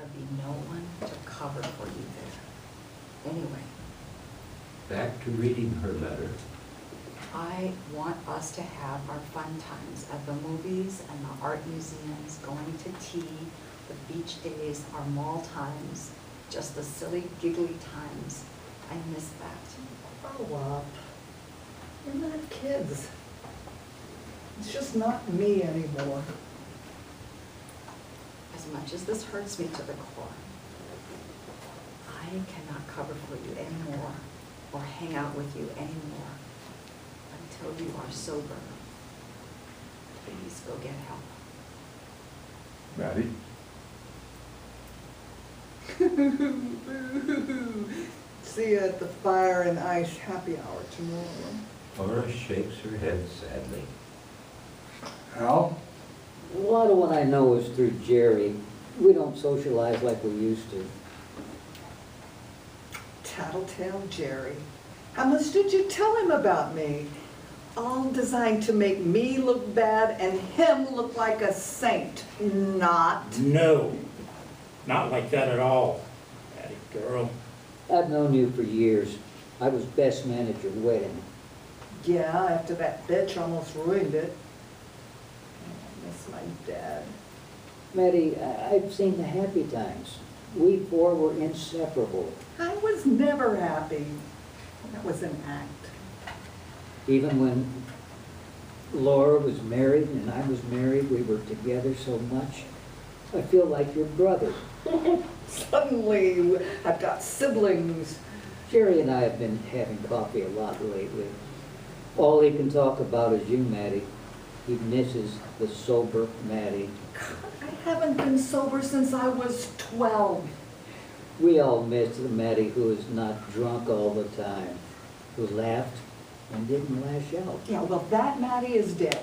there'll be no one to cover for you there. Anyway, Back to reading her letter. I want us to have our fun times at the movies and the art museums, going to tea, the beach days, our mall times, just the silly, giggly times. I miss that. Grow up. We're not kids. It's just not me anymore. As much as this hurts me to the core, I cannot cover for you anymore or hang out with you anymore until you are sober. Please go get help. Maddie? See you at the Fire and Ice happy hour tomorrow. Laura shakes her head sadly. Al? A lot of what I know is through Jerry. We don't socialize like we used to. Tattletale Jerry. How much did you tell him about me? All designed to make me look bad and him look like a saint. Not. No, not like that at all, Patty girl. I've known you for years. I was best man at your wedding. Yeah, after that bitch almost ruined it. I miss my dad. Maddie, I've seen the happy times. We four were inseparable. I was never happy. That was an act. Even when Laura was married and I was married, we were together so much. I feel like your brother. Suddenly, I've got siblings. Jerry and I have been having coffee a lot lately. All he can talk about is you, Maddie. He misses the sober Maddie. I haven't been sober since I was 12. We all miss the Maddie who is not drunk all the time, who laughed and didn't lash out. Yeah, well, that Maddie is dead,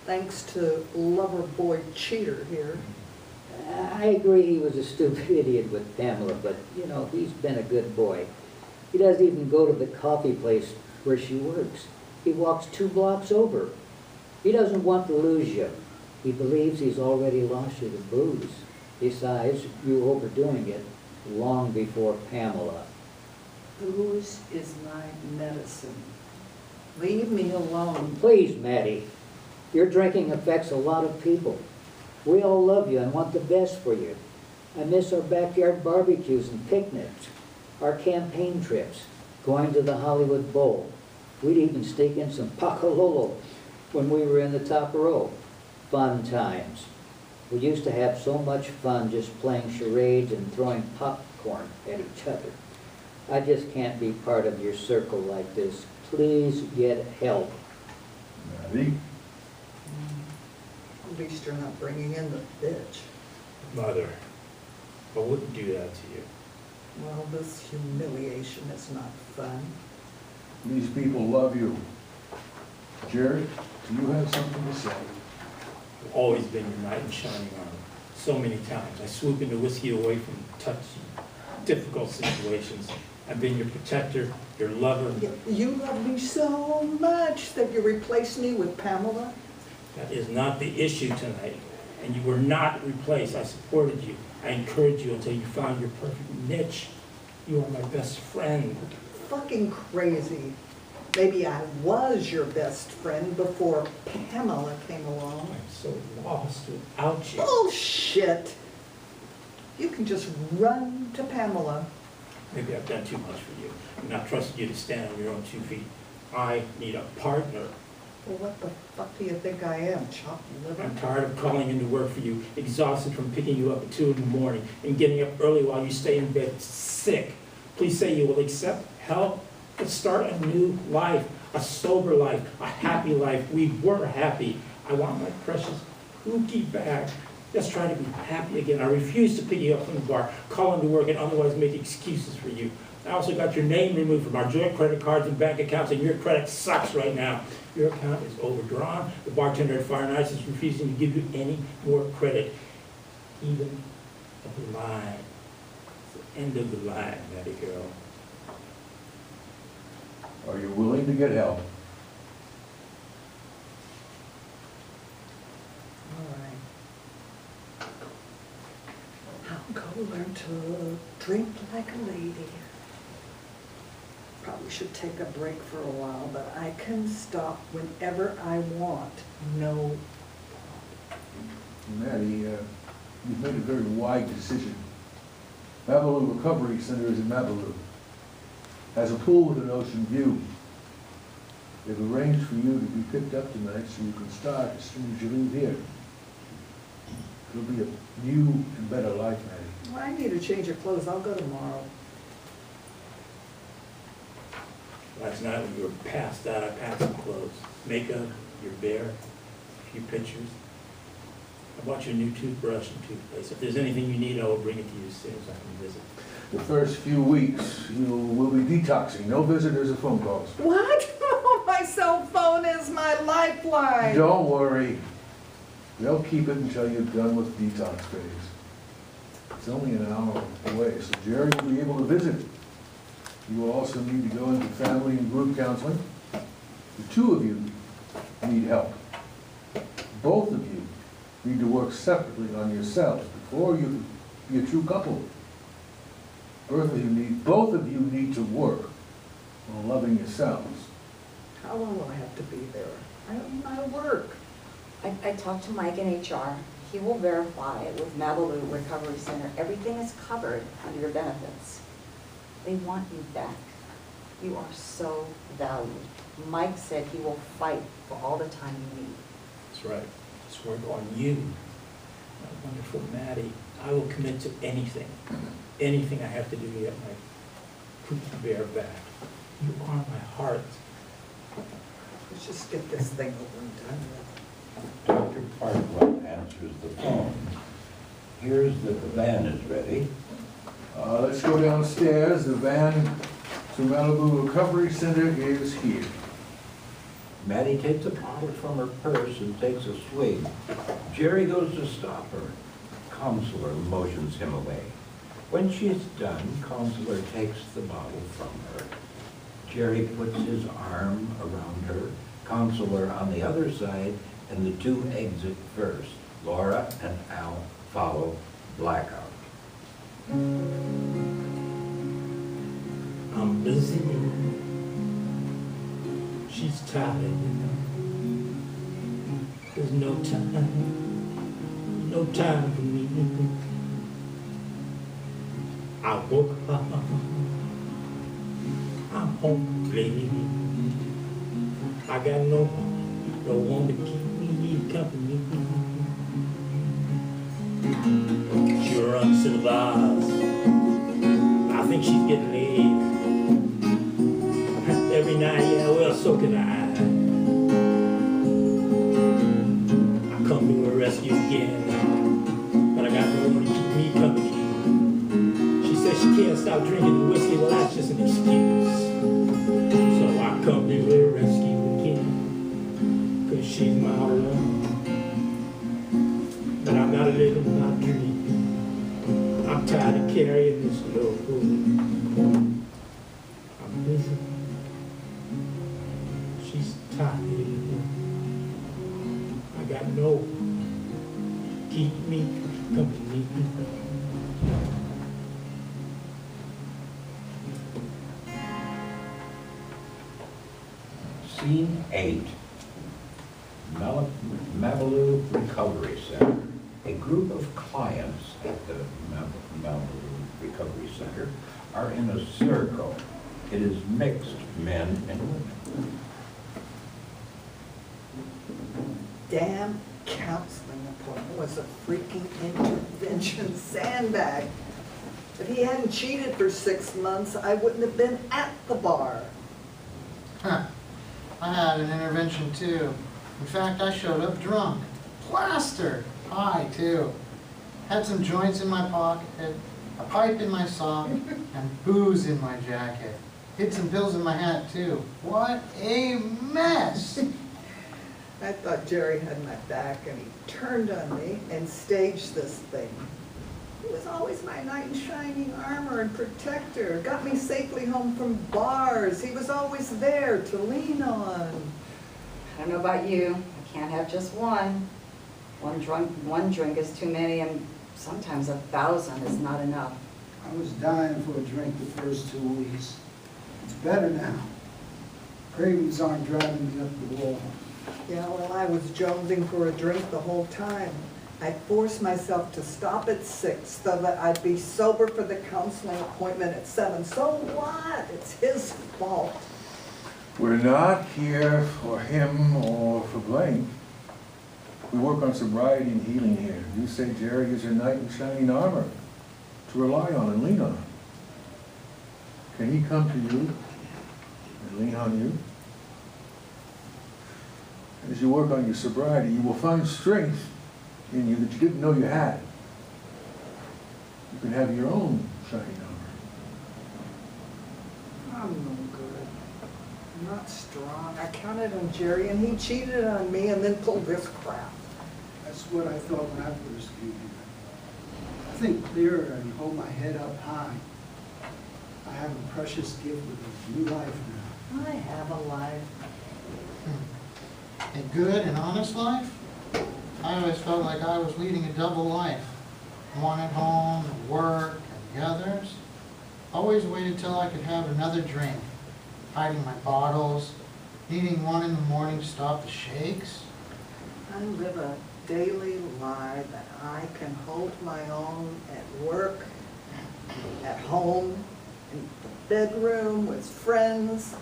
thanks to lover boy cheater here. I agree he was a stupid idiot with Pamela, but, you know, he's been a good boy. He doesn't even go to the coffee place where she works. He walks 2 blocks over. He doesn't want to lose you. He believes he's already lost you to booze. Besides, you were overdoing it long before Pamela. Booze is my medicine. Leave me alone. Please, Maddie. Your drinking affects a lot of people. We all love you and want the best for you. I miss our backyard barbecues and picnics, our campaign trips, going to the Hollywood Bowl. We'd even sneak in some pakalolo when we were in the top row. Fun times. We used to have so much fun just playing charades and throwing popcorn at each other. I just can't be part of your circle like this. Please get help. Maddie? At least you're not bringing in the bitch. Mother, I wouldn't do that to you. Well, this humiliation is not fun. These people love you. Jerry, do you have something to say? I've always been your knight in shining armor. So many times I swoop into whiskey away from touchy, difficult situations. I've been your protector, your lover. You love me so much that you replaced me with Pamela? That is not the issue tonight. And you were not replaced. I supported you. I encouraged you until you found your perfect niche. You are my best friend. Fucking crazy. Maybe I was your best friend before Pamela came along. I'm so lost without you. Bullshit! You can just run to Pamela. Maybe I've done too much for you. I'm not trusting you to stand on your own 2 feet. I need a partner. Well, what the fuck do you think I am, chopped liver? I'm tired of calling into work for you, exhausted from picking you up at 2 in the morning and getting up early while you stay in bed sick. Please say you will accept help. Let's start a new life, a sober life, a happy life. We were happy. I want my precious Pookie back. Let's try to be happy again. I refuse to pick you up from the bar, call into work, and otherwise make excuses for you. I also got your name removed from our joint credit cards and bank accounts, and your credit sucks right now. Your account is overdrawn. The bartender at Fire and Ice is refusing to give you any more credit. Even a line. It's the end of the line, Maddie girl. Are you willing to get help? All right. I'll go Gotta learn to drink like a lady. Probably should take a break for a while, but I can stop whenever I want. No. Maddie, you've made a very wide decision. Malibu Recovery Center is in Malibu. Has a pool with an ocean view. They've arranged for you to be picked up tonight so you can start as soon as you leave here. It'll be a new and better life, Maddie. Well, I need a change of clothes. I'll go tomorrow. Last night when you were passed out, I packed some clothes. Makeup, your bear, a few pictures. I bought you a new toothbrush and toothpaste. If there's anything you need, I will bring it to you as soon as I can visit. The first few weeks, you will be detoxing. No visitors or phone calls. What? My cell phone is my lifeline. Don't worry. They'll keep it until you're done with detox phase. It's only an hour away, so Jerry will be able to visit. You will also need to go into family and group counseling. The two of you need help. Both of you need to work separately on yourselves before you can be a true couple. Both of you need to work on loving yourselves. How long will I have to be there? I don't know how to work. I talked to Mike in HR. He will verify with Malibu Recovery Center. Everything is covered under your benefits. They want you back. You are so valued. Mike said he will fight for all the time you need. That's right. Just work on you. My wonderful Maddie. I will commit to anything. Anything I have to do to get my poop bear back. You are my heart. Let's just get this thing over and done with. Dr. Parkwell answers the phone. Here's that the van is ready. Let's go downstairs. The van to Malibu Recovery Center is here. Maddie takes a bottle from her purse and takes a swig. Jerry goes to stop her. Counselor motions him away. When she's done, Counselor takes the bottle from her. Jerry puts his arm around her, Counselor on the other side, and the two exit first. Laura and Al follow. Blackout. I'm busy. She's tired. There's no time for me. I woke up. I'm hopeless. I got no one to keep me company. You're uncivilized. I think she's getting laid. Every night, yeah, well, so can I. I come to her rescue again, but I got no one to keep me company. She says she can't stop drinking whiskey, well, that's just an excuse. So I come to her rescue again, 'cause she's my woman. But I'm not living my dream. I'm tired of carrying this load. I'm busy. She's tired. I got no one to keep me company. Scene 8. Malibu Recovery Center. A group of clients at the Malibu Recovery Center are in a circle. It is mixed men and women. Damn counseling appointment was a freaking intervention sandbag. If he hadn't cheated for 6 months, I wouldn't have been at the bar. Huh. I had an intervention too. In fact, I showed up drunk. Plastered. High too. Had some joints in my pocket, a pipe in my sock, and booze in my jacket. Hid some pills in my hat too. What a mess! I thought Jerry had my back, and he turned on me and staged this thing. He was always my knight in shining armor and protector, got me safely home from bars. He was always there to lean on. I don't know about you, I can't have just one. One drink is too many, and sometimes 1,000 is not enough. I was dying for a drink the first 2 weeks. It's better now. Cravings aren't driving me up the wall. Yeah, well, I was jonesing for a drink the whole time. I forced myself to stop at 6 so that I'd be sober for the counseling appointment at 7. So what? It's his fault. We're not here for him or for Blaine. We work on sobriety and healing here. You say Jerry is your knight in shining armor to rely on and lean on. Can he come to you and lean on you? As you work on your sobriety, you will find strength in you that you didn't know you had. You can have your own shining armor. I'm no good. I'm not strong. I counted on Jerry and he cheated on me and then pulled this crap. That's what I thought when I first came here. I think clearer and hold my head up high. I have a precious gift with a new life now. I have a life. A good and honest life? I always felt like I was leading a double life. One at home, and work, and the others. Always waited till I could have another drink. Hiding my bottles, needing one in the morning to stop the shakes. I live a daily lie that I can hold my own at work, at home, in the bedroom, with friends.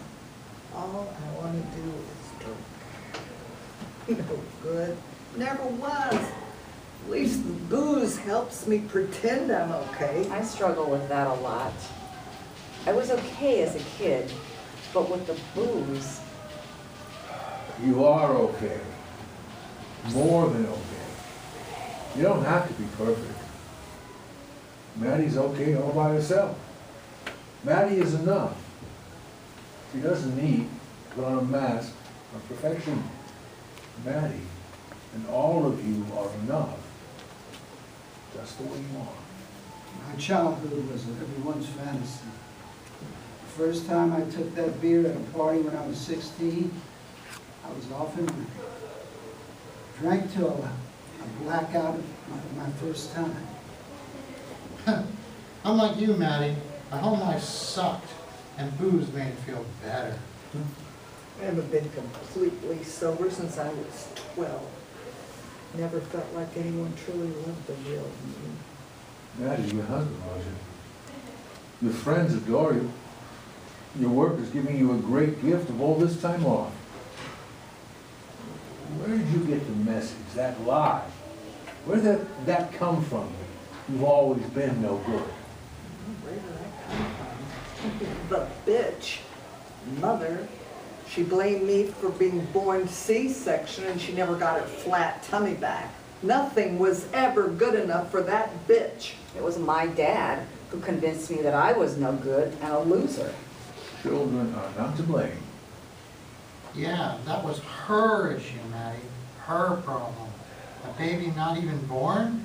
All I want to do is drink. No good. Never was. At least the booze helps me pretend I'm okay. I struggle with that a lot. I was okay as a kid, but with the booze, You are okay. More than okay. You don't have to be perfect. Maddie's okay all by herself. Maddie is enough. She doesn't need to put on a mask of perfection. Maddie and all of you are enough, just the way you are. My childhood was everyone's fantasy. The first time I took that beer at a party when I was 16, I was off and running. Drank till I blacked out my first time. I'm like you, Maddie. My home life sucked, and booze made it feel better. I haven't been completely sober since I was 12. Never felt like anyone truly loved the real me. Maddie, your husband loves you. Your friends adore you. Your work is giving you a great gift of all this time off. Where did you get the message, that lie? Where did that come from? You've always been no good. Where did that come from? The bitch, mother, she blamed me for being born C-section and she never got her flat tummy back. Nothing was ever good enough for that bitch. it was my dad who convinced me that I was no good and a loser. Children are not to blame. Yeah, that was her issue, Maddie. Her problem. A baby not even born?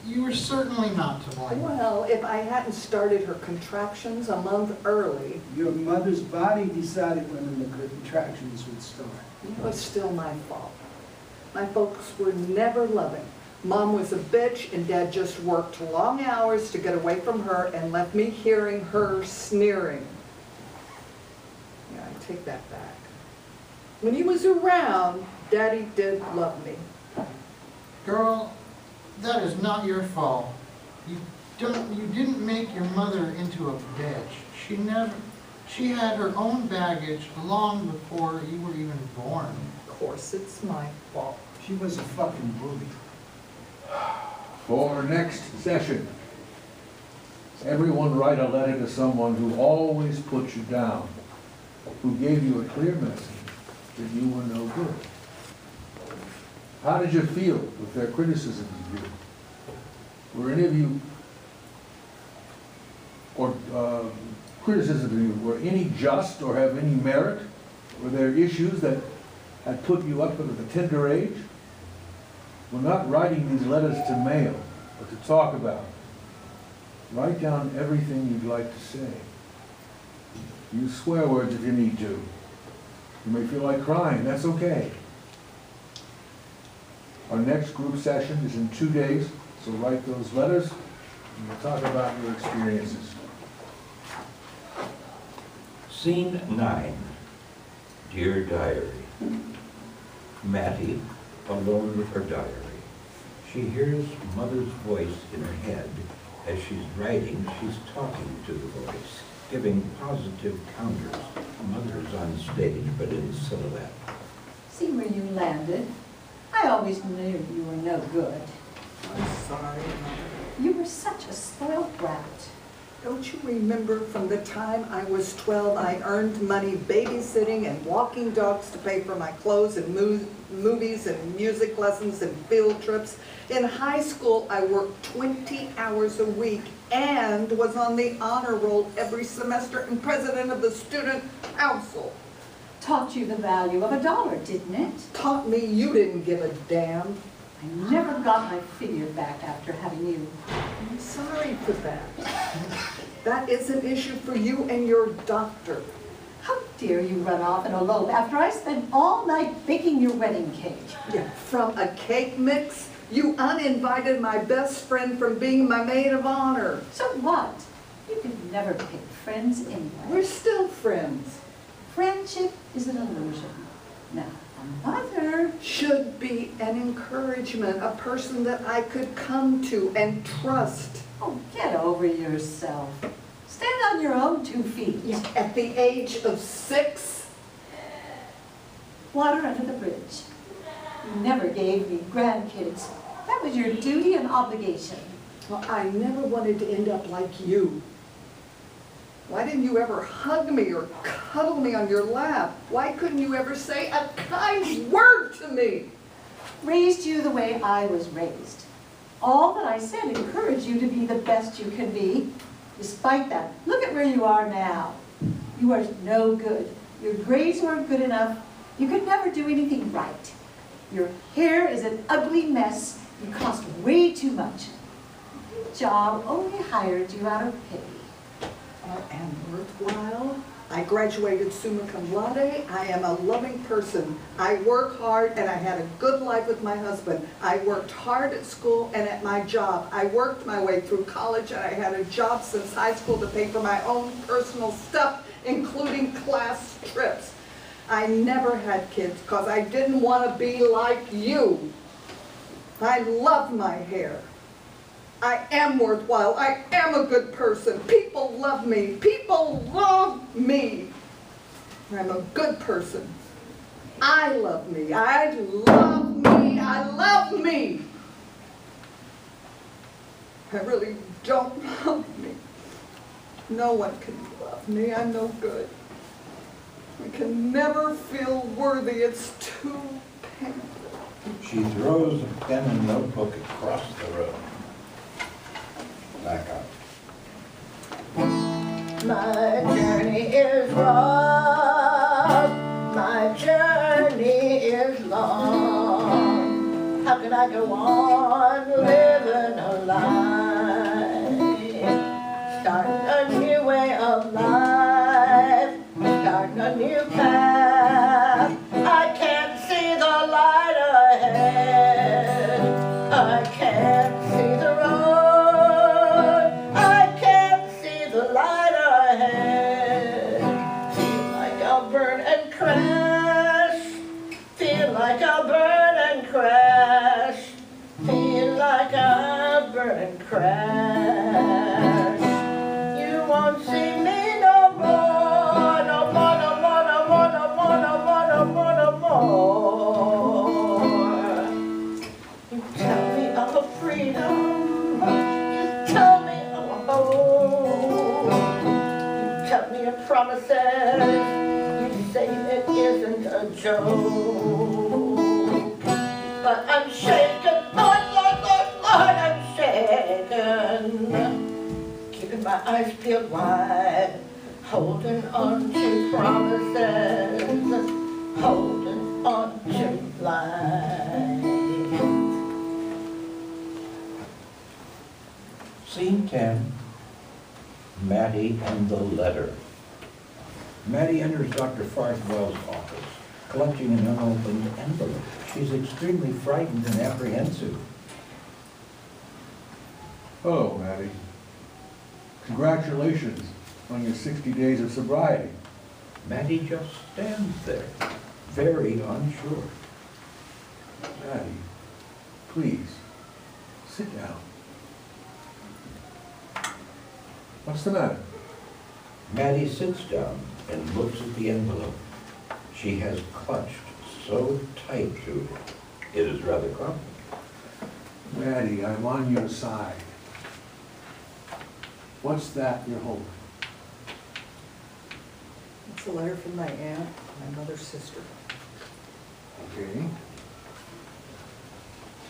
You were certainly not to blame. Well, if I hadn't started her contractions a month early, Your mother's body decided when the contractions would start. it was still my fault. My folks were never loving. Mom was a bitch and Dad just worked long hours to get away from her and left me hearing her sneering. Yeah, I take that back. When he was around, Daddy did love me. Girl, that is not your fault. You didn't make your mother into a bitch. She had her own baggage long before you were even born. Of course, it's my fault. She was a fucking booby. For next session, everyone write a letter to someone who always put you down, who gave you a clear message that you were no good. How did you feel with their criticism of you? Were any of you, or criticism of you, were any just or have any merit? Were there issues that had put you up at a tender age? We're not writing these letters to mail, but to talk about. Write down everything you'd like to say. Use swear words if you need to. You may feel like crying, that's okay. Our next group session is in 2 days, So write those letters, and we'll talk about your experiences. Scene 9, Dear Diary. Mattie, alone with her diary. She hears Mother's voice in her head. As she's writing, she's talking to the voice, giving positive counters. Mother's on stage, but in silhouette. See where you landed? I always knew you were no good. I'm sorry, Mother. You were such a spoiled brat. Don't you remember from the time I was 12, I earned money babysitting and walking dogs to pay for my clothes and movies and music lessons and field trips? In high school, I worked 20 hours a week and was on the honor roll every semester and president of the student council. Taught you the value of $1, didn't it? Taught me you didn't give a damn. I never got my figure back after having you. I'm sorry for that. That is an issue for you and your doctor. How dare you run off and elope after I spent all night baking your wedding cake? Yeah, from a cake mix? You uninvited my best friend from being my maid of honor. So what? You could never pick friends anyway. We're still friends. Friendship is an illusion. Now, a mother Should be an encouragement, a person that I could come to and trust. Oh, get over yourself. Stand on your own 2 feet. At the age of 6? Water under the bridge. You never gave me grandkids. That was your duty and obligation. Well, I never wanted to end up like you. Why didn't you ever hug me or cuddle me on your lap? Why couldn't you ever say a kind word to me? Raised you the way I was raised. All that I said encouraged you to be the best you can be. Despite that, look at where you are now. You are no good. Your grades weren't good enough. You could never do anything right. Your hair is an ugly mess. You cost way too much. Your job only hired you out of pity. I am worthwhile. I graduated summa cum laude. I am a loving person. I work hard and I had a good life with my husband. I worked hard at school and at my job. I worked my way through college and I had a job since high school to pay for my own personal stuff, including class trips. I never had kids because I didn't want to be like you. I love my hair. I am worthwhile. I am a good person. People love me. People love me. I'm a good person. I love me. I love me. I love me. I really don't love me. No one can love me. I'm no good. I can never feel worthy. It's too painful. She throws a pen and notebook across the room. Back up. My journey is rough, my journey is long. How can I go on living a life? Starting a new way of life, starting a new path. I can't see the light ahead, I can't see the road. Like I'll burn and crash, feel like I'll burn and crash. You won't see me no more, no more, no more, no more, no more, no more, no more, no more. You tell me of freedom, you tell me of hope, you tell me of promises. Say it isn't a joke, but I'm shaken, Lord, Lord, Lord, Lord, I'm shaken, keeping my eyes peeled wide, holding on to promises, holding on to life. Scene 10, Mattie and the letter. Mattie enters Dr. Farthwell's office, clutching an unopened envelope. She's extremely frightened and apprehensive. Hello, Maddie. Congratulations on your 60 days of sobriety. Maddie just stands there, very unsure. Maddie, please, sit down. What's the matter? Maddie sits down and looks at the envelope. She has clutched so tight to it, it is rather crumpled. Maddie, I'm on your side. What's that you're holding? It's a letter from my aunt, my mother's sister. Okay.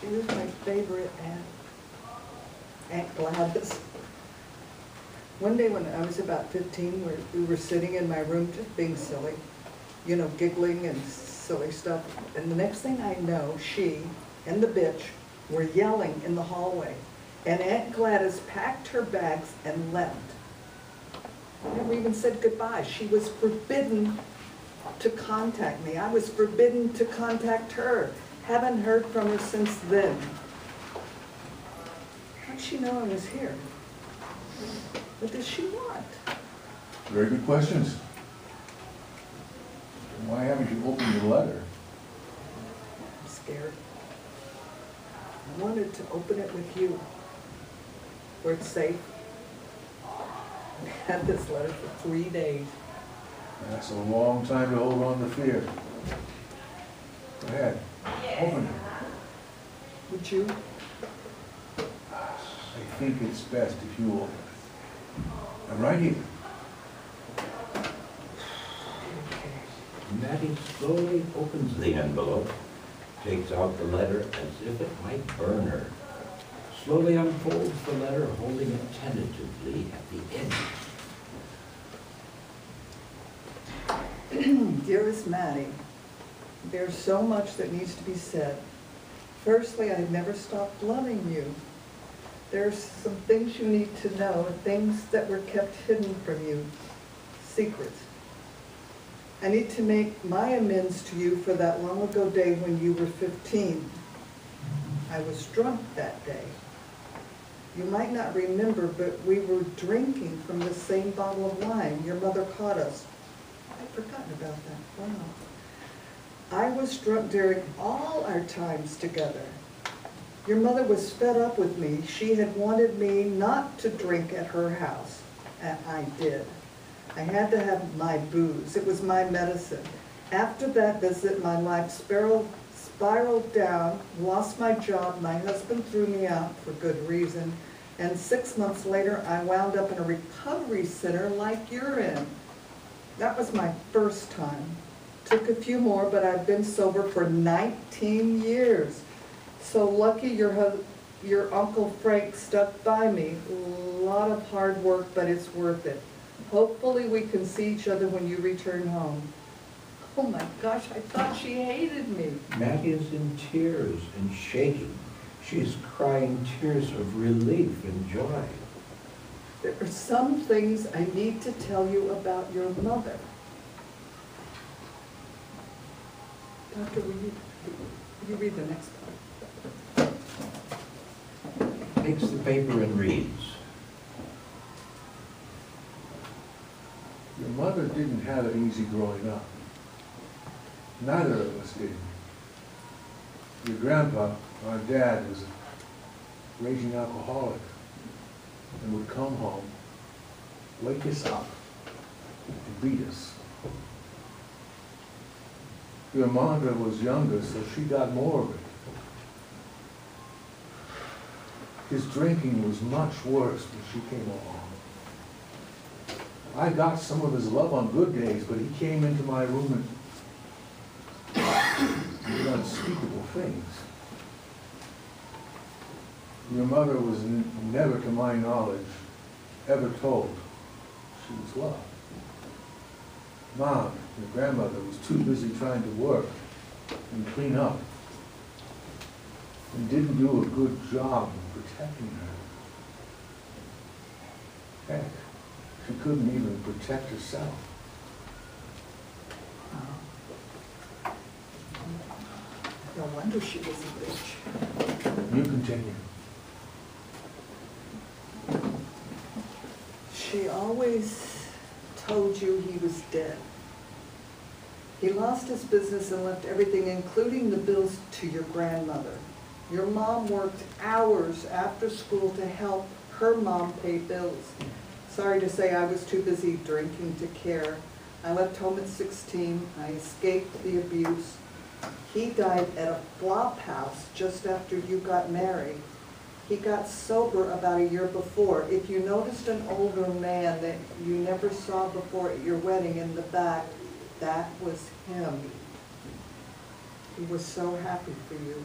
She was my favorite aunt, Aunt Gladys. One day when I was about 15, we were sitting in my room just being silly, you know, giggling and silly stuff. And the next thing I know, she and the bitch were yelling in the hallway. And Aunt Gladys packed her bags and left. Never even said goodbye. She was forbidden to contact me. I was forbidden to contact her. Haven't heard from her since then. How'd she know I was here? What does she want? Very good questions. Why haven't you opened the letter? I'm scared. I wanted to open it with you, where it's safe. I had this letter for 3 days. That's a long time to hold on to fear. Go ahead, open it. Would you? I think it's best if you open it. I'm right here. Maddie slowly opens the envelope, takes out the letter as if it might burn her, slowly unfolds the letter, holding it tentatively at the end. Dearest Maddie, there's so much that needs to be said. Firstly, I've never stopped loving you. There's some things you need to know, things that were kept hidden from you, secrets. I need to make my amends to you for that long ago day when you were 15. I was drunk that day. You might not remember, but we were drinking from the same bottle of wine. Your mother caught us. I'd forgotten about that. Wow. I was drunk during all our times together. Your mother was fed up with me. She had wanted me not to drink at her house, and I did. I had to have my booze. It was my medicine. After that visit, my life spiraled down, lost my job. My husband threw me out for good reason. And 6 months later, I wound up in a recovery center like you're in. That was my first time. Took a few more, but I've been sober for 19 years. So lucky your Uncle Frank stuck by me. A lot of hard work, but it's worth it. Hopefully we can see each other when you return home. Oh my gosh, I thought she hated me. Maddie is in tears and shaking. She's crying tears of relief and joy. There are some things I need to tell you about your mother. Doctor, will you read the next part? Takes the paper and reads. Your mother didn't have it easy growing up. Neither of us did. Your grandpa, our dad, was a raging alcoholic and would come home, wake us up, and beat us. Your mother was younger, so she got more of it. His drinking was much worse when she came along. I got some of his love on good days, but he came into my room and did unspeakable things. Your mother was never, to my knowledge, ever told she was loved. Mom, your grandmother, was too busy trying to work and clean up and didn't do a good job of protecting her. Heck, she couldn't even protect herself. No wonder she was a bitch. You continue. she always told you he was dead. He lost his business and left everything, including the bills, to your grandmother. Your mom worked hours after school to help her mom pay bills. Sorry to say, I was too busy drinking to care. I left home at 16. I escaped the abuse. He died at a flop house just after you got married. He got sober about a year before. If you noticed an older man that you never saw before at your wedding in the back, that was him. He was so happy for you.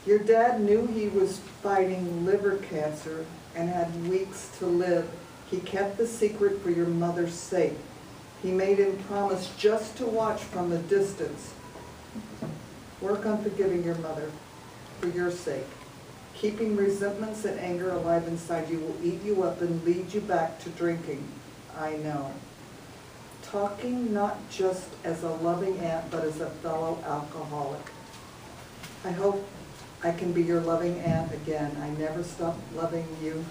Your dad knew he was fighting liver cancer and had weeks to live. He kept the secret for your mother's sake. He made him promise just to watch from a distance. Work on forgiving your mother for your sake. Keeping resentments and anger alive inside you will eat you up and lead you back to drinking. I know. Talking not just as a loving aunt, but as a fellow alcoholic. I hope I can be your loving aunt again. I never stopped loving you.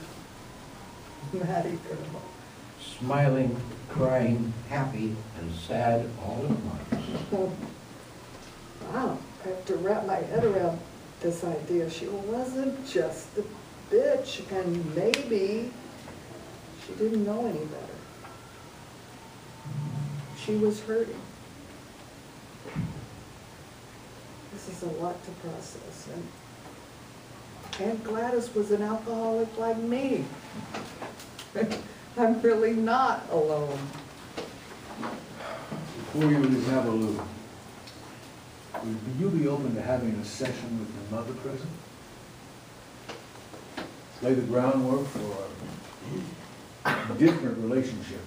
Maddie. Smiling, crying, happy, and sad all at once. Wow, I have to wrap my head around this idea. She wasn't just a bitch, and maybe she didn't know any better. She was hurting. This is a lot to process, and Aunt Gladys was an alcoholic like me. I'm really not alone. Before you leave Navaloo, would you be open to having a session with your mother present? Lay the groundwork for a different relationship.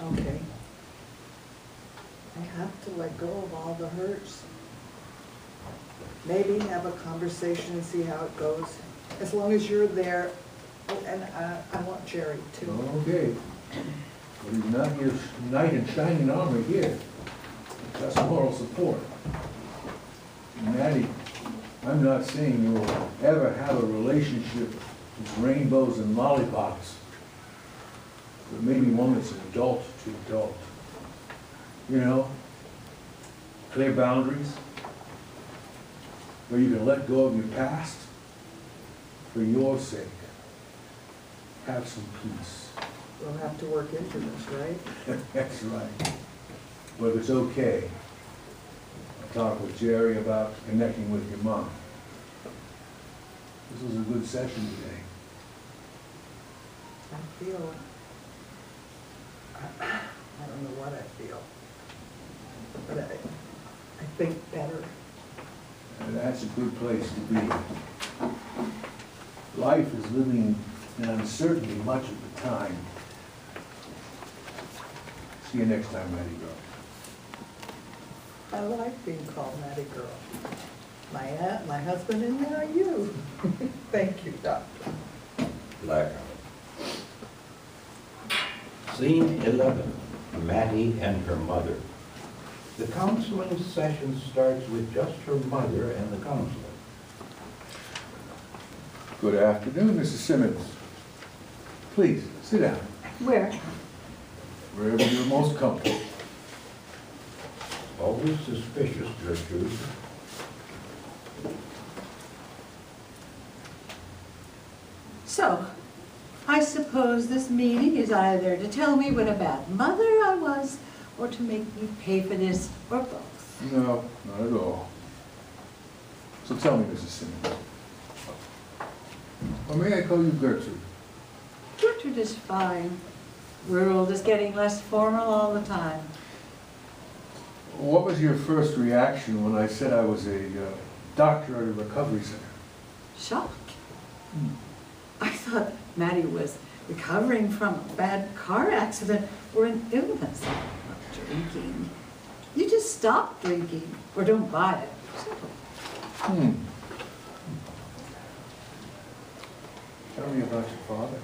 Okay. I have to let go of all the hurts. Maybe have a conversation and see how it goes. As long as you're there, oh, and I want Jerry too. Okay. But he's not your knight in shining armor here. That's moral support. Maddie, I'm not saying you'll ever have a relationship with rainbows and lollipops, but maybe one that's adult to adult. You know, clear boundaries, where you can let go of your past for your sake. Have some peace. We'll have to work into this, right? That's right. But it's okay. I'll talk with Jerry about connecting with your mom. This was a good session today. I feel, I don't know what I feel, but I think better. And that's a good place to be. Life is living in uncertainty much of the time. See you next time, Maddie Girl. I like being called Maddie Girl. My aunt, my husband, and now you. Thank you, Doctor. Blackout. Scene 11, Maddie and her mother. The counseling session starts with just her mother and the counselor. Good afternoon, Mrs. Simmons. Please, sit down. Where? Wherever you're most comfortable. Always suspicious, Gertrude. So, I suppose this meeting is either to tell me what a bad mother I was, or to make me pay for this, or both. No, not at all. So tell me, Mrs. Simmons. Or may I call you Gertrude? Gertrude is fine. World is getting less formal all the time. What was your first reaction when I said I was a doctor at a recovery center? Shock. I thought Maddie was recovering from a bad car accident or an illness. Not drinking. You just stop drinking or don't buy it. Simple. Tell me about your father.